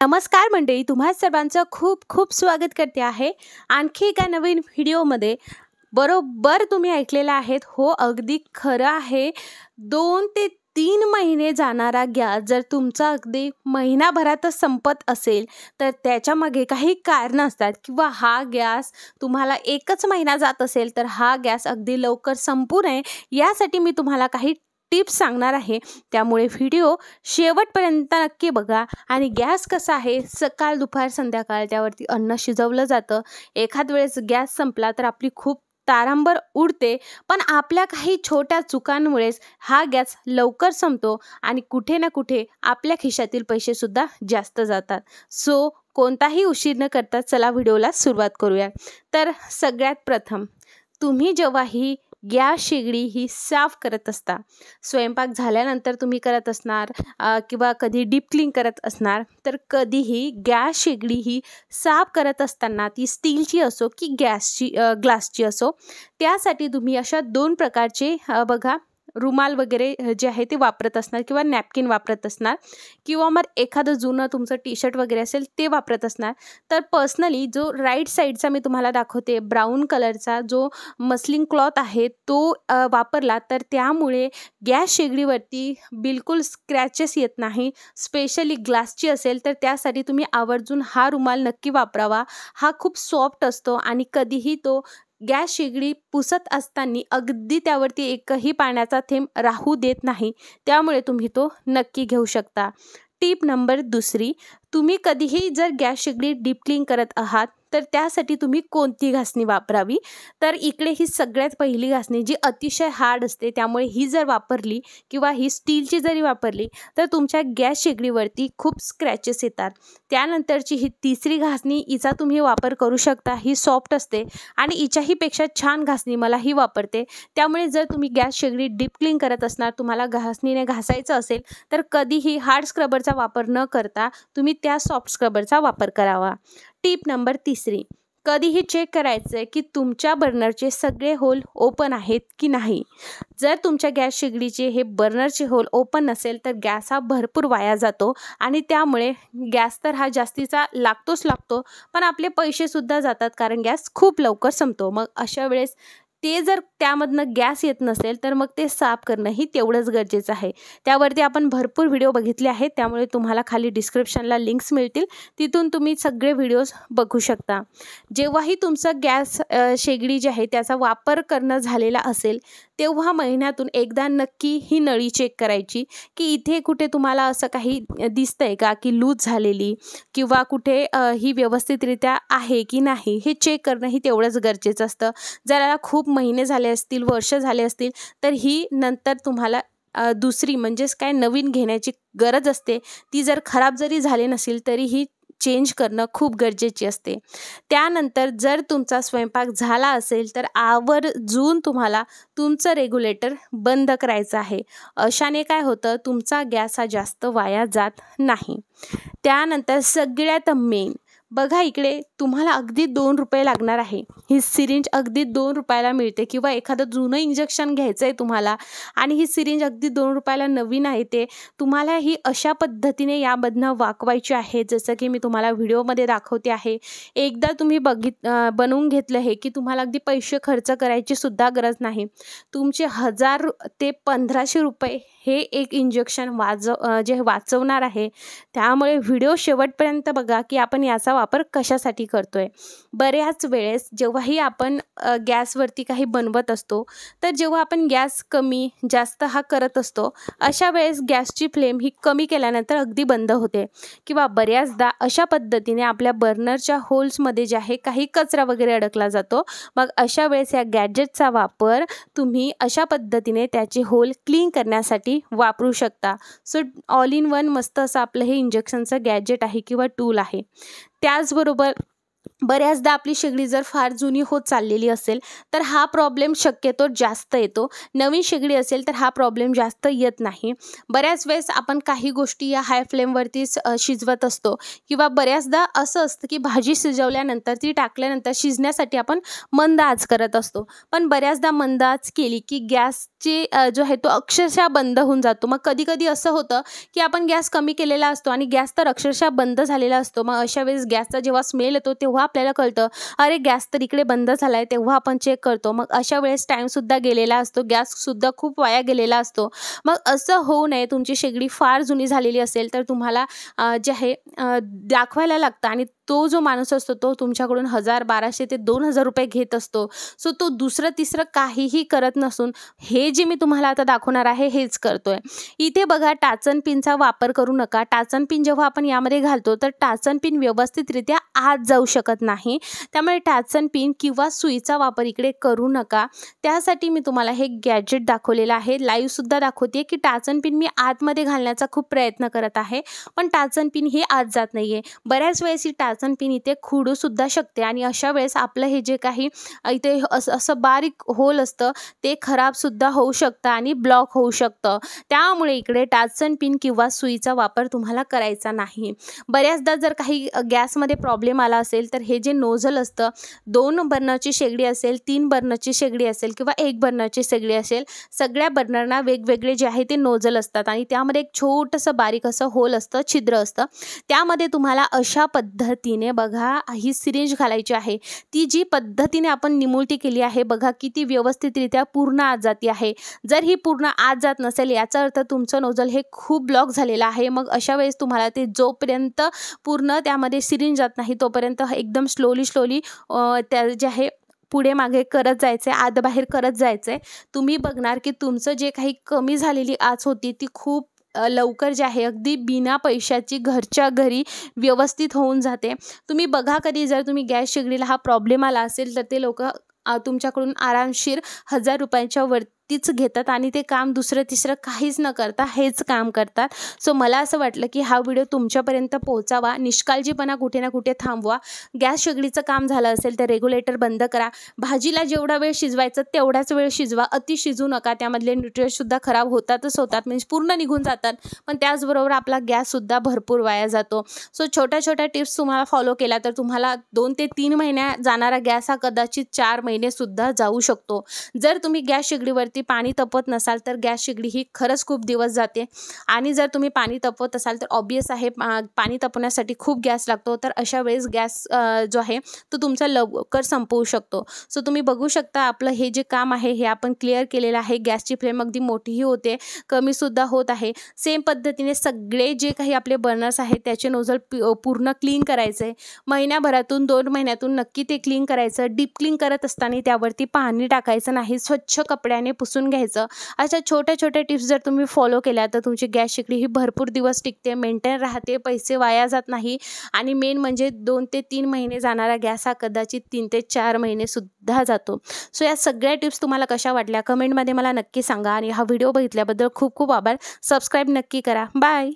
नमस्कार मंडळी, तुम्हा सर्वांचं खूप खूप स्वागत करते आहे आणखी एका नवीन व्हिडिओमध्ये। बरोबर तुम्ही ऐकलेलं आहेत, हो अगदी खरं आहे। 2 ते 3 महिने जाणारा गॅस जर तुमचा अगदी महिनाभरातच संपत असेल तर त्याच्यामागे काही कारणं असतात किंवा हा गॅस तुम्हाला 1च महिना जात असेल तर हा गॅस अगदी लवकर संपू नये यासाठी मी तुम्हाला काही टिप्स सांगणार आहे। त्यामुळे व्हिडिओ शेवटपर्यंत नक्की बघा। आणि गॅस कसा आहे, सकाळ दुपार संध्याकाळ त्यावरती अन्न शिजवलं जातं। एखाद वेळेस गॅस संपला तर आपली खूप तारांबळ उडते, पण आपल्या काही छोट्या चुकांमुळेच हा गॅस लवकर संपतो आणि कुठे ना कुठे आपल्या खिशातील पैसे सुद्धा जास्त जातात। सो कोणताही उशीर न करता चला व्हिडिओला सुरुवात करूया। तर सगळ्यात प्रथम तुम्ही जेव्हा ही गॅस शेगडी ही साफ करत असता, स्वयंपाक झाल्यानंतर तुम्ही करत असणार किंवा कधी डीप क्लीन करत असणार, तर कधीही गॅस शेगडी ही साफ करत असताना ती स्टीलची असो की ग्लासची असो, त्यासाठी तुम्ही अशा 2 प्रकारचे बघा रुमाल वगैरे जे आहे ते वापरत असणार किंवा नॅपकिन वापरत असणार किंवा मग एखादं जुनं तुमचं टी-शर्ट वगैरे असेल ते वापरत असणार। तर पर्सनली जो राईट साईडचा मी तुम्हाला दाखवते ब्राऊन कलरचा जो मस्लिन क्लॉथ आहे तो वापरला तर त्यामुळे गॅस शेगडीवरती बिलकुल स्क्रॅचेस येत नाही। स्पेशली ग्लासची असेल तर त्यासाठी तुम्ही आवर्जून हा रुमाल नक्की वापरावा। हा खूप सॉफ्ट असतो आणि कधीही तो गॅस शेगडी पुसत असताना अगदी त्यावरती एकही पाण्याचा थेंब राहू देत नाही, त्यामुळे तुम्ही तो नक्की घेऊ शकता। टिप नंबर 2, तुम्ही कधीही जर गॅस शेगडी डीप क्लीन करत आहात तर त्यासाठी तुम्ही कोणती घासणी वापरावी, तर इकडे ही सगळ्यात पहिली घासणी जी अतिशय हार्ड असते, त्यामुळे ही जर वापरली किंवा ही स्टीलची जरी वापरली तर तुमच्या गॅस शेगडीवरती खूप स्क्रॅचेस येतात। त्यानंतरची ही 3री घासणी, हिचा तुम्ही वापर करू शकता। ही सॉफ्ट असते आणि हिच्याही पेक्षा छान घासणी मला ही वापरते। त्यामुळे जर तुम्ही गॅस शेगडी डीप क्लीन करत असणार, तुम्हाला घासणीने घासायचं असेल तर कधीही हार्ड स्क्रबरचा वापर न करता तुम्ही त्या सॉफ्ट स्क्रबरचा वापर करावा। टिप नंबर 3, कधीही चेक करायचं आहे की तुमच्या बर्नरचे सगळे होल ओपन आहेत की नाही। जर तुमच्या गॅस शेगडीचे हे बर्नरचे होल ओपन नसेल तर गॅस हा भरपूर वाया जातो आणि त्यामुळे गॅस तर हा जास्तीचा लागतो, पण आपले पैसेसुद्धा जातात कारण गॅस खूप लवकर संपतो। मग अशा वेळेस ते जर त्यामधनं गॅस येत नसेल तर मग ते साफ करणंही तेवढंच गरजेचं आहे। त्यावरती आपण भरपूर व्हिडिओ बघितले आहेत, त्यामुळे तुम्हाला खाली डिस्क्रिप्शनला लिंक्स मिळतील, तिथून तुम्ही सगळे व्हिडिओज बघू शकता। जेव्हाही तुमचा गॅस शेगडी जी आहे त्याचा वापर करणं झालेला असेल तेव्हा महिन्यातून एकदा नक्की ही नळी चेक करायची की इथे कुठे तुम्हाला असं काही दिसतंय का की लूज झालेली किंवा कुठे ही व्यवस्थितरित्या आहे की नाही, हे चेक करणं ही तेवढंच गरजेचं असतं। जर याला खूप महिने झाले असतील, वर्ष झाले असतील तर ही नंतर तुम्हाला दुसरी म्हणजेच काय नवीन घेण्याची गरज असते। ती जर खराब जरी झाली नसेल तरीही चेंज करणं खूप गरजेचे असते। त्यानंतर जर तुमचा स्वयंपाक झाला असेल तर आवर्जून तुम्हाला तुमचं रेग्युलेटर बंद करायचं आहे। अशाने काय होतं, तुमचा गॅस हा जास्त वाया जात नाही। त्यानंतर सगळ्यात मेन बघा, इकडे तुम्हाला अगदी ₹2 लागणार आहे। ही सिरिंज अगदी ₹2 मिळते किंवा एखादं जुनं इंजेक्शन घ्यायचं आहे तुम्हाला आणि ही सिरिंज अगदी ₹2 नवीन आहे, ते तुम्हाला ही अशा पद्धतीने यामधनं वाकवायची आहे जसं की मी तुम्हाला व्हिडिओमध्ये दाखवते आहे। एकदा तुम्ही बनवून घेतलं हे की तुम्हाला अगदी पैसे खर्च करायची सुद्धा गरज नाही। तुमचे 1000 ते ₹1500 हे एक इंजेक्शन वाचवणार आहे। त्यामुळे व्हिडिओ शेवटपर्यंत बघा की आपण याचा वापर कशासाठी करतोय। बऱ्याच वेळेस जेव्हाही आपण गॅसवरती काही बनवत असतो तर जेव्हा आपण गॅस कमी जास्त हा करत असतो, अशा वेळेस गॅसची फ्लेम ही कमी केल्यानंतर अगदी बंद होते किंवा बऱ्याचदा अशा पद्धतीने आपल्या बर्नरच्या होल्समध्ये जे आहे काही कचरा वगैरे अडकला जातो। मग अशा वेळेस या गॅजेटचा वापर तुम्ही अशा पद्धतीने त्याचे होल क्लीन करण्यासाठी वापरू शकता। सो ऑल इन वन मस्त असं आपलं हे इंजेक्शनचं गॅजेट आहे किंवा टूल आहे। त्याचबरोबर बऱ्याचदा आपली शेगडी जर फार जुनी होत चाललेली असेल तर हा प्रॉब्लेम शक्यतो जास्त येतो। नवीन शेगडी असेल तर हा प्रॉब्लेम जास्त येत नाही। बऱ्याच वेळेस आपण काही गोष्टी या हाय फ्लेमवरतीच शिजवत असतो किंवा बऱ्याचदा असं असतं की भाजी शिजवल्यानंतर ती टाकल्यानंतर शिजण्यासाठी आपण मंद आच करत असतो, पण बऱ्याचदा मंद आच केली की गॅस गॅसची जो आहे तो अक्षरशः बंद होऊन जातो. मग कधी-कधी असं होतं की आपण गॅस कमी केलेला असतो आणि गॅस तर अक्षरशः बंद झालेला असतो. मग अशा वेळेस गॅसचा जेव्हा स्मेल येतो तेव्हा आपल्याला कळतं, अरे गॅस तर इकडे बंद झाला आहे. तेव्हा आपण चेक करतो. मग अशा वेळेस टाईमसुद्धा गेलेला असतो, गॅससुद्धा खूप वाया गेलेला असतो. मग असं होऊ नये, तुमची शेगडी फार जुनी झालेली असेल तर तुम्हाला जे आहे दाखवायला लागतं आणि तो जो माणूस असतो तो तुमच्याकडून 1000, 1200 ते 2000 रुपये घेत असतो. सो तो दुसरं तिसरं काहीही करत नसून हे जे मी तुम्हाला आता दाखवणार आहे हेच करतोय. इथे बघा टाचन पिनचा वापर करू नका. टाचन पिन जेव्हा आपण यामध्ये घालतो तर टाचन पिन व्यवस्थितरित्या आत जाऊ शकत नाही. त्यामुळे टाचन पिन किंवा सुईचा वापर इकडे करू नका. त्यासाठी मी तुम्हाला हे गॅजेट दाखवलेलं आहे. लाईव्हसुद्धा दाखवते की टाचन पिन मी आतमध्ये घालण्याचा खूप प्रयत्न करत आहे, पण टाचन पिन ही आत जात नाही आहे. बऱ्याच वेळेस ही टाचन पिन इथे खुडूसुद्धा शकते आणि अशा वेळेस आपलं हे जे काही इथे असं बारीक होल असतं ते खराबसुद्धा होऊ शकतं आणि ब्लॉक होऊ शकतं. त्यामुळे इकडे टाचन पिन किंवा सुईचा वापर तुम्हाला करायचा नाही. बऱ्याचदा जर काही गॅसमध्ये प्रॉब्लेम आला असेल तर हे जे नोझल असतं, 2 बर्नरची शेगडी असेल, 3 बर्नरची शेगडी असेल किंवा 1 बर्नरची शेगडी असेल, सगळ्या बर्नरना वेगवेगळे जे आहे ते नोझल असतात आणि त्यामध्ये एक छोटंसं बारीक असं होल असतं, छिद्र असतं. त्यामध्ये तुम्हाला अशा पद्धतीने बघा ही सिरिंज घालायची आहे. ती जी पद्धतीने आपण निमुळती केली आहे बघा किती व्यवस्थितरित्या पूर्ण आत जाती आहे. जर ही पूर्ण आत जात नसेल याचा अर्थ तुमचं नोझल हे खूप ब्लॉक झालेलं आहे. मग अशा वेळेस तुम्हाला ते जोपर्यंत पूर्ण त्यामध्ये सिरिंज जात नाही तोपर्यंत एकदम स्लोली त्या जे आहे पुढे मागे करत जायचं आहे, आत बाहेर करत जायचं आहे. तुम्ही बघणार की तुमचं जे काही कमी झालेली आच होती ती खूप लवकर जे आहे अगदी बिना पैशाची घरच्या घरी व्यवस्थित होऊन जाते. तुम्ही बघा कधी जर तुम्ही गॅस शेगडीला हा प्रॉब्लेम आला असेल तर ते लोक तुमच्याकडून आरामशीर 1000 रुपयांच्या वरतीच घेतात आणि ते काम दुसरं तिसरं काहीच न करता हेच काम करतात. सो मला असं वाटलं की हा व्हिडिओ तुमच्यापर्यंत पोहोचावा. निष्काळजीपणा कुठे ना कुठे थांबवा. गॅस शेगडीचं काम झालं असेल तर रेग्युलेटर बंद करा. भाजीला जेवढा वेळ शिजवायचं तेवढाच वेळ शिजवा. अति शिजू नका. त्यामधले न्यूट्रिएंट्ससुद्धा खराब होतातच होतात, म्हणजे पूर्ण निघून जातात. पण त्याचबरोबर आपला गॅससुद्धा भरपूर वाया जातो. सो छोट्या छोट्या टिप्स तुम्हाला फॉलो केल्या तर तुम्हाला 2 ते 3 महिन्या जाणारा गॅस हा कदाचित 4 महिनेसुद्धा जाऊ शकतो. जर तुम्ही गॅस शेगडीवरती पाणी तापवत नसाल तर गॅस शेगडी ही खरंच खूप दिवस जाते आणि जर तुम्ही पाणी तापवत असाल तर ऑब्वियस आहे पाणी तापवण्यासाठी खूप गॅस लागतो. तर अशा वेळेस गॅस जो आहे तो तुमचा लवकर संपवू शकतो. सो तुम्ही बघू शकता आपलं हे जे काम आहे हे आपण क्लिअर केलेलं आहे. गॅसची फ्लेम अगदी मोठीही होते, कमीसुद्धा होत आहे. सेम पद्धतीने सगळे जे काही आपले बर्नर्स आहेत त्याचे नोझल पूर्ण क्लीन करायचे. महिन्याभरातून 2 महिन्यातून नक्की ते क्लीन करायचं. डीप क्लीन करत असताना त्यावरती पाणी टाकायचं नाही, स्वच्छ कपड्याने पुसून घ्यायचं. अशा छोट्या छोट्या टिप्स जर तुम्ही फॉलो केल्या तर तुमची गॅस शेगडी ही भरपूर दिवस टिकते, मेंटेन राहते, पैसे वाया जात नाही आणि मेन म्हणजे 2 ते 3 महिने जाणारा गॅस हा कदाचित 3 ते 4 महिनेसुद्धा जातो. सो या सगळ्या टिप्स तुम्हाला कशा वाटल्या कमेंटमध्ये मला नक्की सांगा आणि हा व्हिडिओ बघितल्याबद्दल खूप खूप आभार. सबस्क्राईब नक्की करा. बाय.